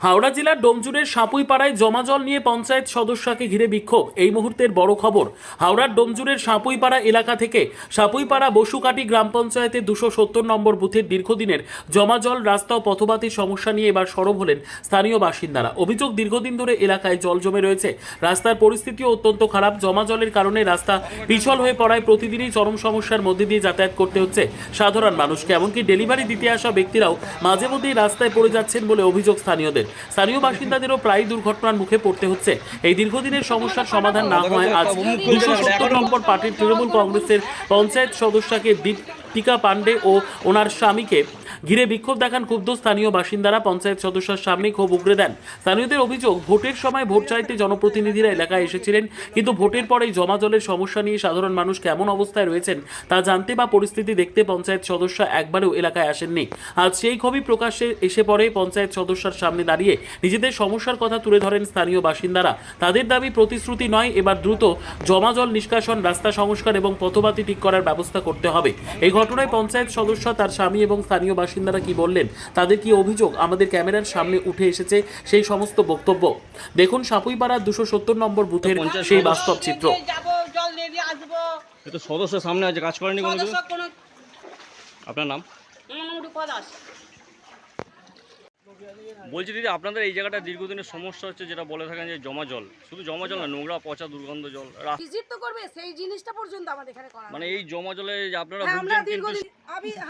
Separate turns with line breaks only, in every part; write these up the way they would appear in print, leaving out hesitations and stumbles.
হাওড়া জেলার ডোমজুড়ের সাপুইপাড়ায় জমা জল নিয়ে পঞ্চায়েত সদস্যকে ঘিরে বিক্ষোভ। এই মুহূর্তের বড় খবর, হাওড়ার ডোমজুড়ের সাপুইপাড়া এলাকা থেকে সাপুইপাড়া বসুকাটি গ্রাম পঞ্চায়েতের 270 নম্বর বুথের দীর্ঘদিনের জমা জল, রাস্তা ও পথবাতির সমস্যা নিয়ে এবার সরব হলেন স্থানীয় বাসিন্দারা। অভিযোগ, দীর্ঘদিন ধরে এলাকায় জল জমে রয়েছে, রাস্তার পরিস্থিতিও অত্যন্ত খারাপ। জমা জলের কারণে রাস্তা পিছল হয়ে পড়ায় প্রতিদিনই চরম সমস্যার মধ্যে দিয়ে যাতায়াত করতে হচ্ছে সাধারণ মানুষকে। এমনকি ডেলিভারি দিতে আসা ব্যক্তিরাও মাঝে মধ্যেই রাস্তায় পড়ে যাচ্ছেন বলে অভিযোগ স্থানীয়দের। স্থানীয় বাসিন্দাদেরও প্রায় দুর্ঘটনার মুখে পড়তে হচ্ছে। এই দীর্ঘদিনের সমস্যার সমাধান না হয় আজ 270 নম্বর পার্টির তৃণমূল কংগ্রেসের পঞ্চায়েত সদস্যকে দীপিকা পান্ডে ও ওনার স্বামীকে ঘিরে বিক্ষোভ দেখান ক্ষুব্ধ স্থানীয় বাসিন্দারা। পঞ্চায়েত সদস্যের সামনে ক্ষোভ উগরে দেন স্থানীয়দের। অভিযোগ, ভোটের সময় ভোট চাইতে জনপ্রতিনিধিরা এলাকায় এসেছিলেন, কিন্তু ভোটের পরেই জমা জলের সমস্যা নিয়ে সাধারণ মানুষ কেমন অবস্থায় রয়েছেন তা জানতে বা পরিস্থিতি দেখতে পঞ্চায়েত সদস্য একবারও এলাকায় আসেননি। আজ সেই ক্ষোভই প্রকাশ্যে এসে পড়ে। পঞ্চায়েত সদস্যের সামনে দাঁড়িয়ে নিজেদের সমস্যার কথা তুলে ধরেন স্থানীয় বাসিন্দারা। তাদের দাবি প্রতিশ্রুতি নয়, এবার দ্রুত জমা জল নিষ্কাশন, রাস্তা সংস্কার এবং পথবাতি ঠিক করার ব্যবস্থা করতে হবে। এই ঘটনায় পঞ্চায়েত সদস্য, তার স্বামী এবং স্থানীয় বাসিন্দারা কি বললেন, তাদের কি অভিযোগ, আমাদের ক্যামেরার সামনে উঠে এসেছে সেই সমস্ত বক্তব্য। দেখুন সাপুইপাড়ার 270 নম্বর বুথের সেই বাস্তব চিত্র।
সদস্য সামনে আছে, কাজ করেনি কোনো কিছু। আপনার নাম? বলছি দিদি, আপনাদের এই জায়গাটা দীর্ঘদিনের সমস্যা হচ্ছে, যেটা বলে থাকেন যে জমা জল, শুধু জমা জল না, নোংরা পচা দুর্গন্ধ জল।
ভিজিট তো করবে, সেই জিনিসটা পর্যন্ত আমাদের এখানে করা
মানে এই জমা জলে যে আপনারা
আমরা দীর্ঘদিন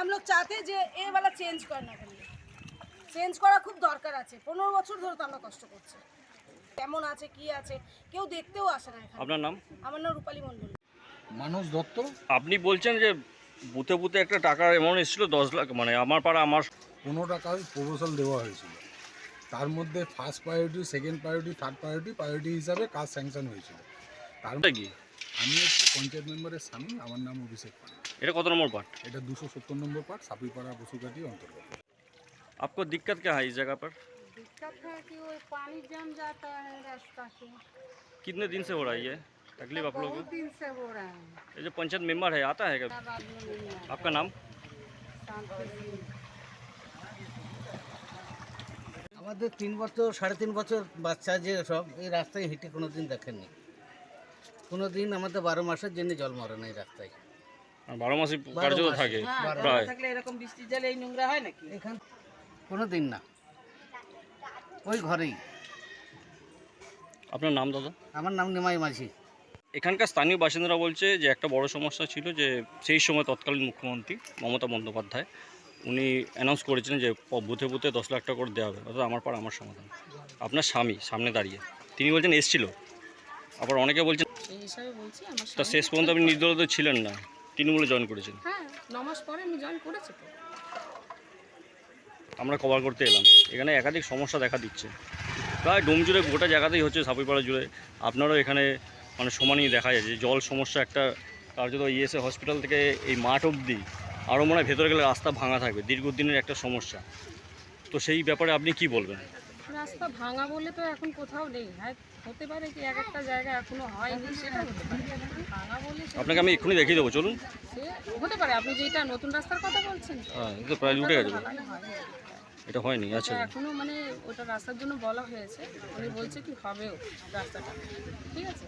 हम लोग चाहते যে এ वाला চেঞ্জ করনা চেঞ্জ করা খুব দরকার আছে। 15 বছর ধরে তো আমরা কষ্ট করছি। কেমন আছে কি আছে কেউ দেখতেও আসে না এখানে।
আপনার নাম?
আমার নাম রূপালী মণ্ডল।
মানুষ দত্ত।
আপনি বলছেন যে বুথে বুথে একটা টাকা এমন এসেছিল 10 লাখ, মানে আমার পাড়া আমার
15 টাকায় প্রপোজাল দেওয়া হয়েছিল। তার মধ্যে first priority, second priority, third priority হিসাবে কাজ স্যাংশন হয়েছিল। তার
কি
আমি একটি পঞ্চায়েত মেম্বারের স্বামী, আমার নাম অভিষেক পান্ডে।
এটা কত নম্বর পার্ট?
এটা 270 নম্বর পার্ট, সাপুইপাড়া বসুকাটি অন্তর্গত।
आपको दिक्कत क्या है इस जगह पर?
दिक्कत है कि वो पानी जम जाता है रास्ता से।
कितने दिन से हो रहा है ये तकलीफ आप लोगों को?
दिन से हो रहा है।
ये जो पंचायत मेंबर है आता है क्या? आपका नाम?
আমাদের 3 বছর 3.5 বছর বাচ্চা যে সব এই রাস্তায় হেঁটে কোনো দিন দেখেননি। কোনো দিন আমাদের 12 মাসের জন্য জল মরে না এই রাস্তায়।
12 মাসই কার্যত থাকে প্রায়।
থাকলে এরকম বৃষ্টি জলে এই নোংরা হয় নাকি?
এখান কোনো দিন না, ওই ঘরেই।
আপনার নাম দাদা?
আমার নাম নিমাই মাঝি।
এখানকার স্থানীয় বাসিন্দারা বলছে যে একটা বড় সমস্যা ছিল, যে সেই সময় তৎকালীন মুখ্যমন্ত্রী মমতা বন্দ্যোপাধ্যায় উনি অ্যানাউন্স করেছিলেন যে বুথে বুথে 10 লাখ টাকা করে দেওয়া হবে, অর্থাৎ আমার পাড়া আমার সমাধান। আপনার স্বামী সামনে দাঁড়িয়ে তিনি বলছেন এসছিল, আবার অনেকে বলছেন
সেই হিসাবে বলছি আমার
তা শেষ পর্যন্ত আপনি নির্দলীয় ছিলেন না, তৃণমূলে জয়েন করেছেন।
হ্যাঁ 9 মাস পরে আমি জয়েন করেছি তো।
আমরা কভার করতে এলাম, এখানে একাধিক সমস্যা দেখা দিচ্ছে প্রায় ডোম জুড়ে, গোটা জায়গাতেই হচ্ছে, সাপুইপাড়া জুড়ে। আপনারও এখানে মানে সমানই দেখা যাচ্ছে জল সমস্যা একটা। কার্যত ইএসএ হসপিটাল থেকে এই মাঠ অবধি আরও মনে হয় ভেতরে গেলে রাস্তা ভাঙা থাকবে, দীর্ঘদিনের একটা সমস্যা। তো সেই ব্যাপারে আপনি কি বলবেন?
রাস্তা ভাঙা বলে তো এখন কোথাও নেই। হ্যাঁ হতে পারে কি এক একটা জায়গা এখনো হয়নি, সেটা হতে পারে। ভাঙা বলে
আপনাকে আমি এক্ষুনি দেখিয়ে দেবো, চলুন।
সে হতে পারে। আপনি যেটা নতুন রাস্তার কথা বলছেন
হ্যাঁ, এটা প্রায় উঠে গেছে,
হয়নি।
এটা হয়নি। আচ্ছা,
এখনো মানে ওটা রাস্তার জন্য বলা হয়েছে, উনি বলছে কি হবেও রাস্তাটা, ঠিক আছে।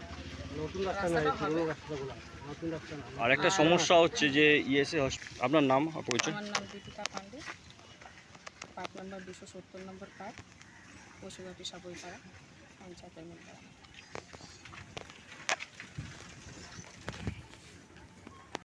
নতুন রাস্তা নয়, পুরনো রাস্তাগুলো নতুন রাস্তা না।
আর একটা সমস্যা হচ্ছে যে ইএসএ আপনার নাম আর পরিচয়?
আমার নাম দীপিকা পান্ডে, পার্ট নাম্বার 270 নম্বর পার্ট, পশুঘাটি সাপুইপাড়া, পঞ্চায়েতের মেম্বার।